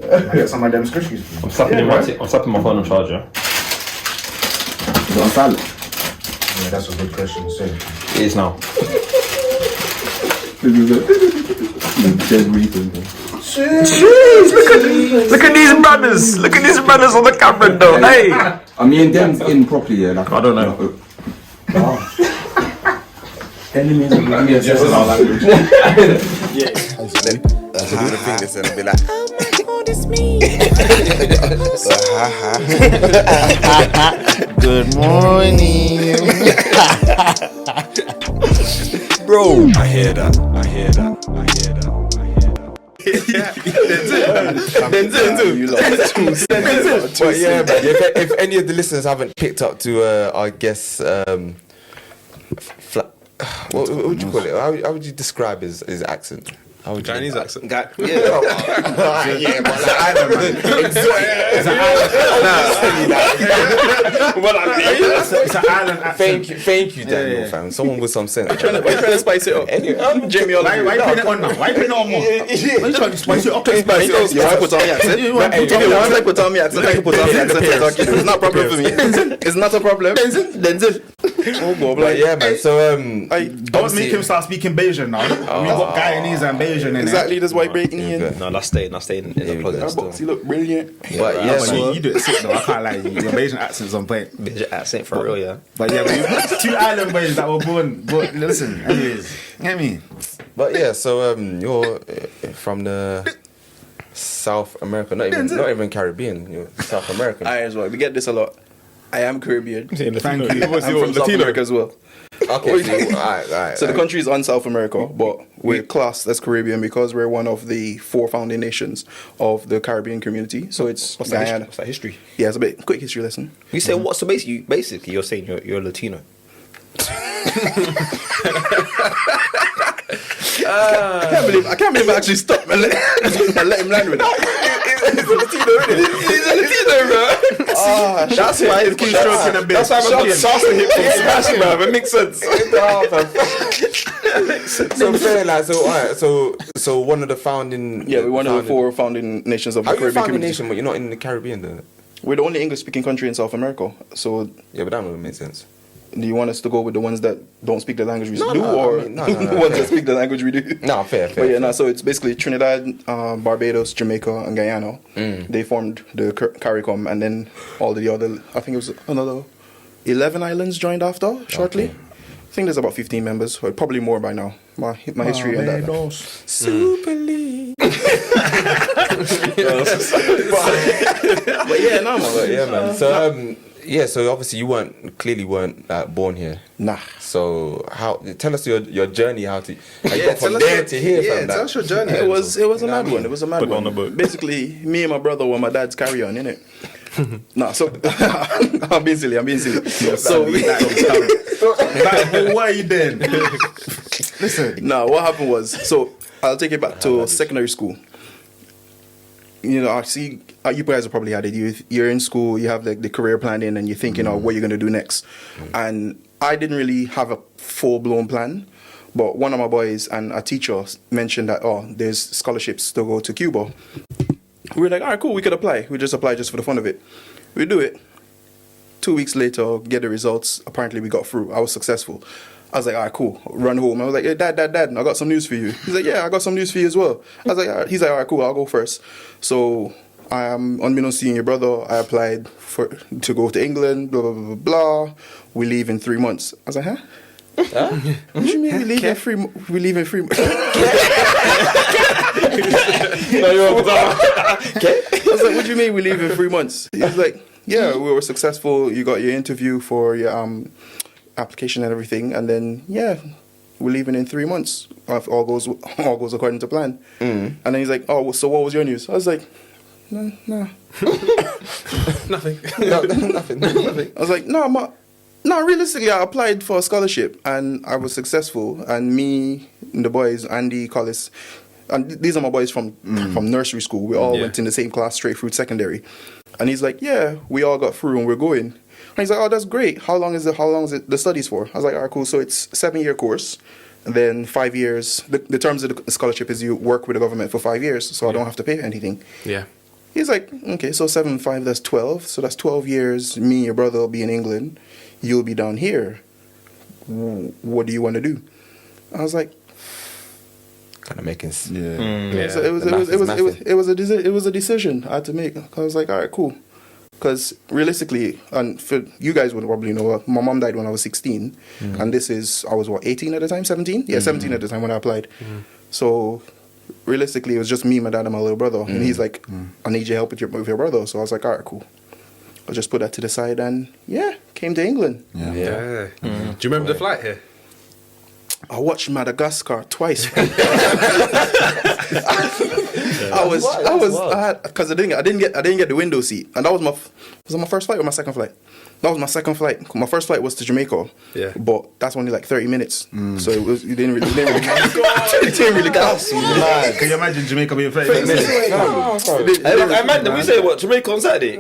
I get some of them squishies. I'm slapping my phone on charger. Is it on silent? Yeah, that's a good question. So. It is now. Dead Reaper. Jeez, look at these brothers. Look at these brothers on the camera though. Hey. I mean, Denz in properly, yeah. Like, I don't know. Enemies of language. Just in our language. Yeah. That's a good thing. It's gonna be like, oh my God, it's me. Good morning. Bro. I hear that. But yeah, man, if any of the listeners haven't picked up to our guest, what would you call it? How would you describe his accent? Chinese accent. Yeah, but like Ireland, man. It's an island accent. Thank you, Daniel, fam. Someone with some sense. Why you trying to spice it up? Jamie, Why you putting it on now? Why you putting it on more? Why you trying to spice it up? Spice it up. You want to put on me accent? You want to put on me accent? I can put on me accent. It's not a problem for me. It's not a problem. Denzel. Oh, God, But yeah, man. So Don't make him start speaking Bayesian now. We got Guyanese and Bayesian in Exactly, that's why breaking in. No, that's staying in the closet still. You look brilliant. But yeah, man. You do it sick though. I can't lie. Your Bayesian accent's on point. Bitch accent for real, yeah. But yeah, we two island boys that were born. But listen, anyways, get me. But yeah, so you're from the South America, not even Caribbean. You're South American. I as well. We get this a lot. I am Caribbean. Thank you. I'm from South America as well. Okay, alright. So the country is on South America, but we're classed as Caribbean because we're one of the 4 founding nations of the Caribbean community. So it's Guyana. What's that history? Yeah, it's a bit quick history lesson. You say what? So basically, you're saying you're Latino. I can't believe I actually stopped and let him land with it. He's a Latino, isn't it? He's a Latino, bro. That's why he's keep stroking a bit. That's why I'm Shauce hit from smash, man. It makes sense. So fair, like, so one of the founding. Yeah, we're one of the 4 founding nations of the Caribbean Caribbean community. nation, but you're not in the Caribbean, though. We're the only English-speaking country in South America. So Yeah, but that would make sense. do you want us to go with the ones that don't speak the language we do, No, or I mean, no, the ones that speak the language we do? No, fair. But yeah, so it's basically Trinidad, Barbados, Jamaica, and Guyana. They formed the CARICOM, and then all the other, I think it was another 11 islands joined after, shortly. Okay. I think there's about 15 members, or probably more by now. My history and that. Super League. But yeah, no, man. But yeah, man. So so obviously you clearly weren't born here. Nah. So tell us your journey, how you got from there to here. Yeah, from tell that. us your journey. It was a mad one. It was a mad Put one. on the book. Basically, me and my brother were my dad's carry-on, innit? Nah, so I'm being silly. So Why you then? Listen. Nah, what happened was, so I'll take it back to secondary school. You know, I see you guys have probably had it. You're in school, you have the career planning, and you're thinking of what you're gonna do next. And I didn't really have a full-blown plan, but one of my boys and a teacher mentioned that there's scholarships to go to Cuba. We were like, all right, cool, we could apply. We just apply just for the fun of it. We do it. 2 weeks later, get the results. Apparently, we got through. I was successful. I was like, all right, cool. Run home. I was like, hey, dad, I got some news for you. He's like, yeah, I got some news for you as well. I was like, all right. He's like, all right, cool, I'll go first. So, unbeknownst to your brother, I applied to go to England, blah, blah, blah, blah, blah. We leave in 3 months. I was like, huh? What do you mean we leave in 3 months? We leave in 3 months. I was like, what do you mean we leave in 3 months? He was like, yeah, we were successful. You got your interview for your application and everything, and then we're leaving in 3 months. If all goes according to plan. And then he's like, oh, so what was your news? I was like, no. Nothing. Nothing. I was like, no, realistically, I applied for a scholarship and I was successful. And me and the boys, Andy, Collis, and these are my boys from nursery school. We all went in the same class straight through secondary. And he's like, yeah, we all got through and we're going. And he's like, oh, that's great. How long is it the studies for? I was like, all right, cool. So it's a 7-year course. And then 5 years. The terms of the scholarship is you work with the government for 5 years, so I don't have to pay anything. Yeah. He's like, okay, so 7 and 5, that's 12. So that's 12 years. Me and your brother will be in England. You'll be down here. What do you want to do? I was like, Kind of making. So it was a decision I had to make. I was like, all right, cool. Because realistically, and for you guys would probably know, my mom died when I was 16, and I was 18 at the time, 17? Yeah, 17 at the time when I applied. So realistically, it was just me, my dad, and my little brother. And he's like, I need your help with your brother. So I was like, all right, cool. I'll just put that to the side and, came to England. Do you remember the flight here? I watched Madagascar twice. Because I didn't get the window seat, and that was my first flight or my second flight. That was my second flight. My first flight was to Jamaica, but that's only like 30 minutes, so it didn't really count. Can you imagine Jamaica being 30 minutes? Amanda, we say what? Jamaica on Saturday?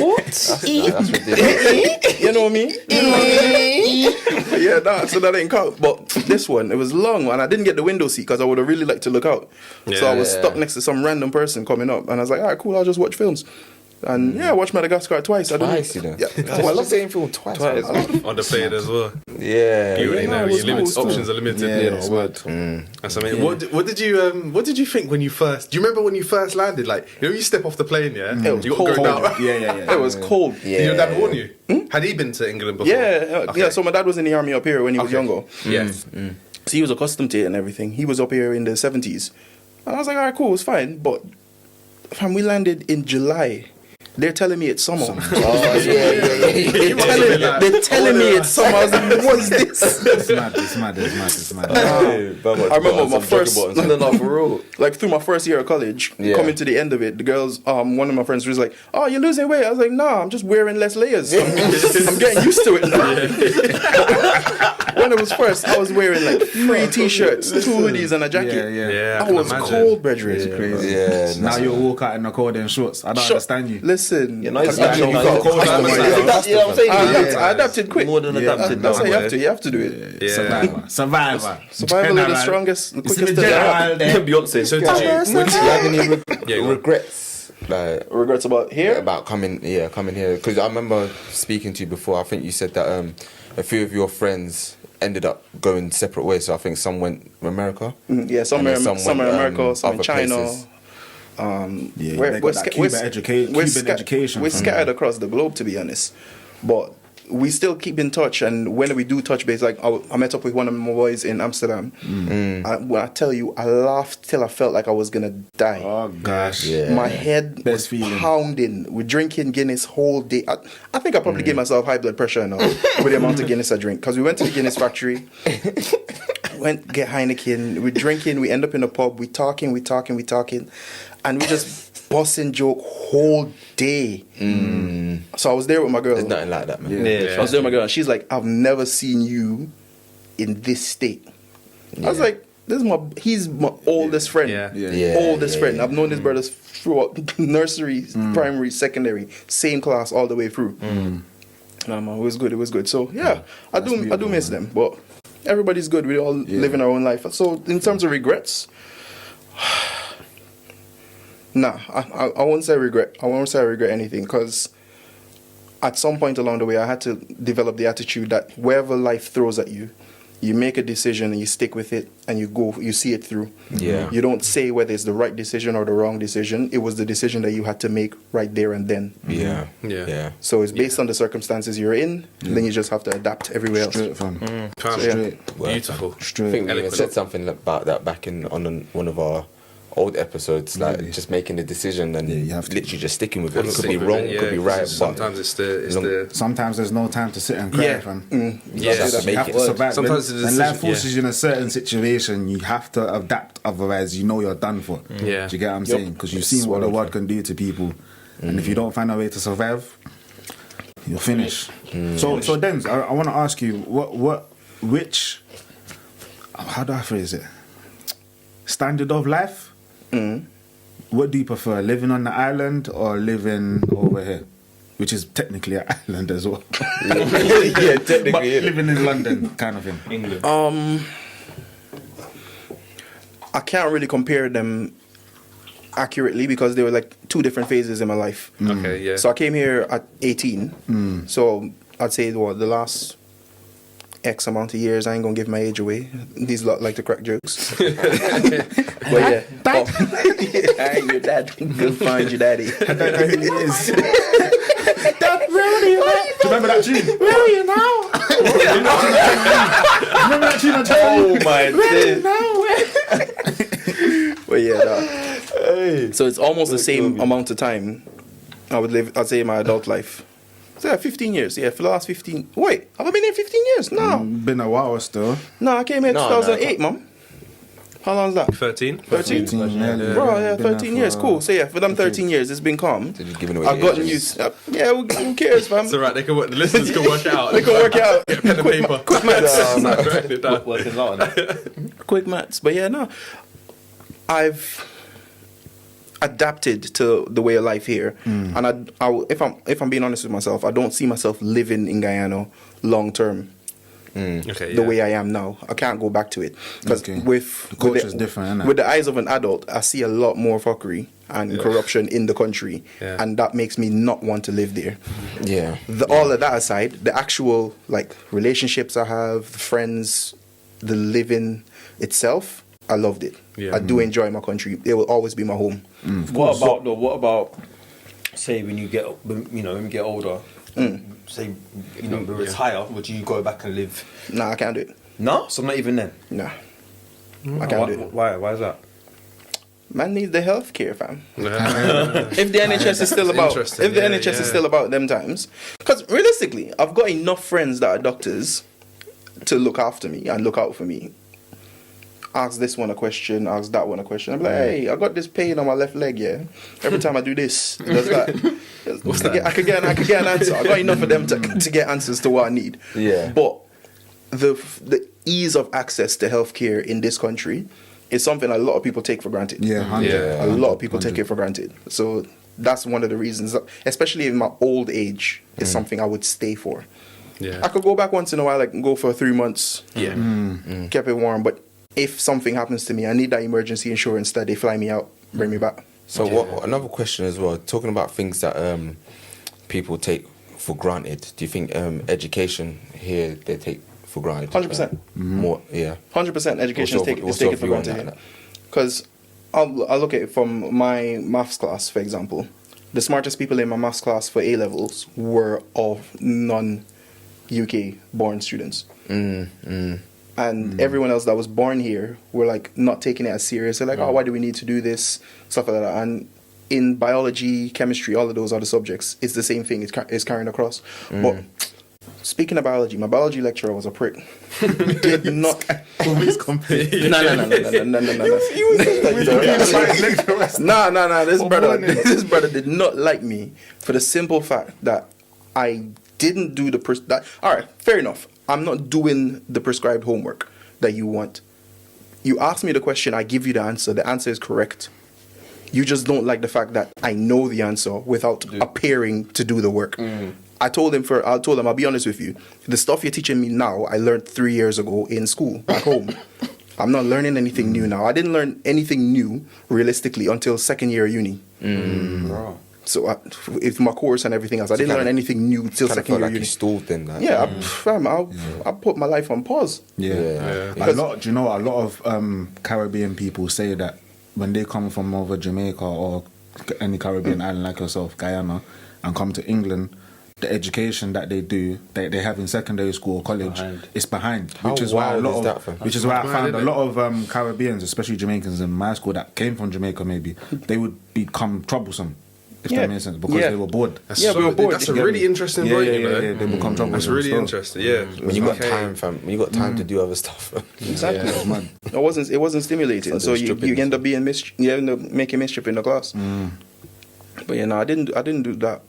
What? You know me? So that ain't count. But this one, it was long, and I didn't get the window seat because I would have really liked to look out. So I was stuck next to some random person coming up, and I was like, all right, cool, I'll just watch films. And I watched Madagascar twice. You know? I love seeing film twice. On the plane as well. Yeah. You already know. Options are limited. Yeah, That's amazing. What did you think when you first? Do you remember when you first landed? Like, you step off the plane, It was you cold. got It was cold. Did your dad warn you? Had he been to England before? Yeah. So my dad was in the army up here when he was younger. Yes. So he was accustomed to it and everything. He was up here in the 70s. And I was like, all right, cool, it's fine. But we landed in July. They're telling me it's summer. They're telling me it's summer. I was like, what is this? It's mad. I remember my first, like through my first year of college, coming to the end of it, the girls, one of my friends was like, oh, you're losing weight. I was like, nah, I'm just wearing less layers. I'm getting used to it now. When it was first, I was wearing like 3 t-shirts, 2 hoodies and a jacket. I was cold, brethren. It's crazy. Now you'll walk out in a cold in shorts. I don't understand you. Listen, You know, it's I adapted quick. More than adapted. That's how you have to do it. Survivor. Survival is the strongest, the quickest thing. Beyonce. So Did you have any regrets? Like Regrets about here? about coming here? Because I remember speaking to you before. I think you said that a few of your friends ended up going separate ways. So I think some went to America. Some are America, some in China. Places. They got that Cuban education. We're from scattered across the globe, to be honest, but we still keep in touch. And when we do touch base, like I met up with one of my boys in Amsterdam. When I tell you, I laughed till I felt like I was gonna die. Oh gosh, my head was pounding. We're drinking Guinness whole day. I think I probably gave myself high blood pressure now with the amount of Guinness I drink, because we went to the Guinness factory. Went get Heineken. We're drinking. We end up in a pub. We talking, and we just busting joke whole day. So I was there with my girl. There's nothing like that, man. I was there with my girl, and she's like, "I've never seen you in this state." I was like, he's my oldest friend. Oldest friend. I've known his brothers throughout nursery, primary, secondary, same class all the way through. It was good. So I do miss them, but everybody's good. We all living our own life. So in terms of regrets, nah, I won't say regret. I won't say I regret anything, because at some point along the way, I had to develop the attitude that wherever life throws at you, you make a decision and you stick with it and you see it through. You don't say whether it's the right decision or the wrong decision. It was the decision that you had to make right there and then. So it's based on the circumstances you're in, then you just have to adapt everywhere else. Straight, fam. Beautiful. I think we even said something about that back on one of our old episodes, like just making a decision and you have to. literally just sticking with it. It could be wrong, could be right, sometimes but sometimes there's no time to sit and cry, fam. you have to You make have it. to survive. Sometimes the when life decision- forces you in a certain situation, you have to adapt. Otherwise, you know you're done for. Do you get what I'm saying? Because you've seen what the world can do to people, and if you don't find a way to survive, you'll finish. So Denz, I want to ask you, which, how do I phrase it? Standard of life. What do you prefer, living on the island or living over here, which is technically an island as well? Technically, but living in London, kind of thing. England. I can't really compare them accurately because they were like two different phases in my life. Okay, yeah. So I came here at 18. So I'd say the last X amount of years, I ain't gonna give my age away. These lot like to crack jokes. But yeah. Hey, your dad. Go find your daddy. I don't know who he is. Where are you? Do you remember that tune? Where are you now? Remember that tune on Oh my days. But yeah, so it's almost the same amount of time I'd say my adult life. So yeah, 15 years. Yeah, for the last 15. Wait, have I been here 15 years? No. Been a while still. No, I came here in 2008, man. How long is that? 13. 13? Yeah, Bro, yeah, been 13 there years. for- Cool. So yeah, for them 13 years, it's been calm. So just giving away I've the gotten ages. used. Yeah, who cares, fam? It's alright, they can work, the listeners can work it out. They can work it out. Get a pen and paper. Quick maths. Write it down. Working loud. Quick maths. But yeah, no. I've adapted to the way of life here, and if I'm being honest with myself, I don't see myself living in Guyana long term. Okay, The way I am now, I can't go back to it because Okay. with The culture's different, isn't it? with the eyes of an adult, I see a lot more fuckery and corruption in the country, Yeah. and that makes me not want to live there. Yeah. All of that aside, the actual like relationships I have, the friends, the living itself, I loved it. Yeah. I do enjoy my country. It will always be my home. What about say when you get when you get older, say we retire, would you go back and live? Nah, I can't do it. No, so not even then. Nah, I can't do it. Why is that? Man needs the healthcare, fam. If the NHS is still about, interesting. if the Yeah, NHS yeah. is still about them times, because realistically, I've got enough friends that are doctors to look after me and look out for me. Ask this one a question, ask that one a question. I'm like, hey, I got this pain on my left leg, yeah. Every time I do this, it does that. I could get an answer. I got enough of them to get answers to what I need. Yeah. But the ease of access to healthcare in this country is something a lot of people take for granted. Yeah, 100. Yeah. A lot of people take it for granted. So that's one of the reasons, especially in my old age, is something I would stay for. Yeah. I could go back once in a while, I can go for 3 months, Yeah. keep it warm. But if something happens to me, I need that emergency insurance that they fly me out, bring me back. So what? Another question as well. Talking about things that people take for granted. Do you think education here they take for granted? 100%. More, yeah. 100% education is What's taken your for view on granted. that? Because I'll look at it from my maths class, for example. The smartest people in my maths class for A levels were of non-UK born students. And everyone else that was born here were like not taking it as serious. They're like, oh, why do we need to do this? Stuff like that. And in biology, chemistry, all of those other subjects, it's the same thing. It's carrying across. But speaking of biology, my biology lecturer was a prick. Did not. Always compete. No. This brother did not like me for the simple fact that I didn't do all right, fair enough. I'm not doing the prescribed homework that you want. You ask me the question, I give you the answer. The answer is correct. You just don't like the fact that I know the answer without appearing to do the work. I told him, I'll be honest with you. The stuff you're teaching me now, I learned 3 years ago in school, back home. I'm not learning anything new now. I didn't learn anything new, realistically, until second year of uni. So if my course and everything else, I didn't learn anything new till Kind of second felt year like uni. you stalled then. Like, Yeah, I put my life on pause. Yeah. Yeah. A lot. Do you know a lot of Caribbean people say that when they come from over Jamaica or any Caribbean island like yourself, Guyana, and come to England, the education that they do, they have in secondary school or college, is behind. Which is why I found a lot of Caribbeans, especially Jamaicans in my school that came from Jamaica, maybe they would become troublesome. If that makes sense, because they were bored. We were bored. That's a really interesting point, you know. They become troublesome. That's really so. interesting, yeah. When you got time, fam. When you got time to do other stuff. Exactly. It was mad. It wasn't stimulating. So you end up you end up making mischief in the class. But I didn't do that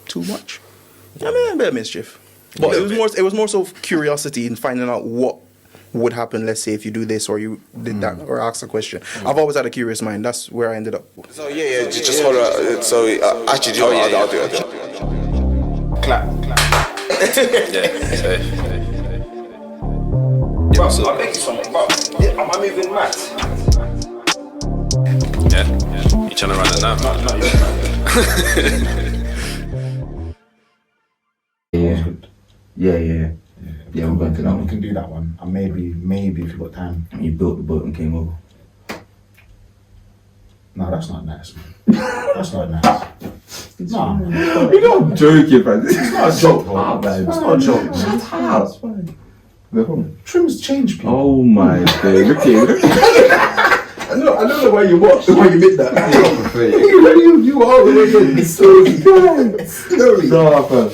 too much. I mean, a bit of mischief. But it was more so curiosity in finding out what would happen, let's say, if you do this or you did that or ask a question. I've always had a curious mind. That's where I ended up. So just hold on. So actually, do you know what? I'll do it. Clap. Bro, I'll make you something. Bro, am I moving mad? Yeah. trying to run it now. Yeah, we're going to that We one. can do that one. And maybe if you've got time. You built the boat and came over. No, that's not nice, man. That's not nice. No, You're not joking, man. it's not a joke, bro. It's not a joke, man. That's fine. No problem. Trims change people. Oh my god, look here. I don't know why you watched, why you did that. You are the way. It's so good. No, man.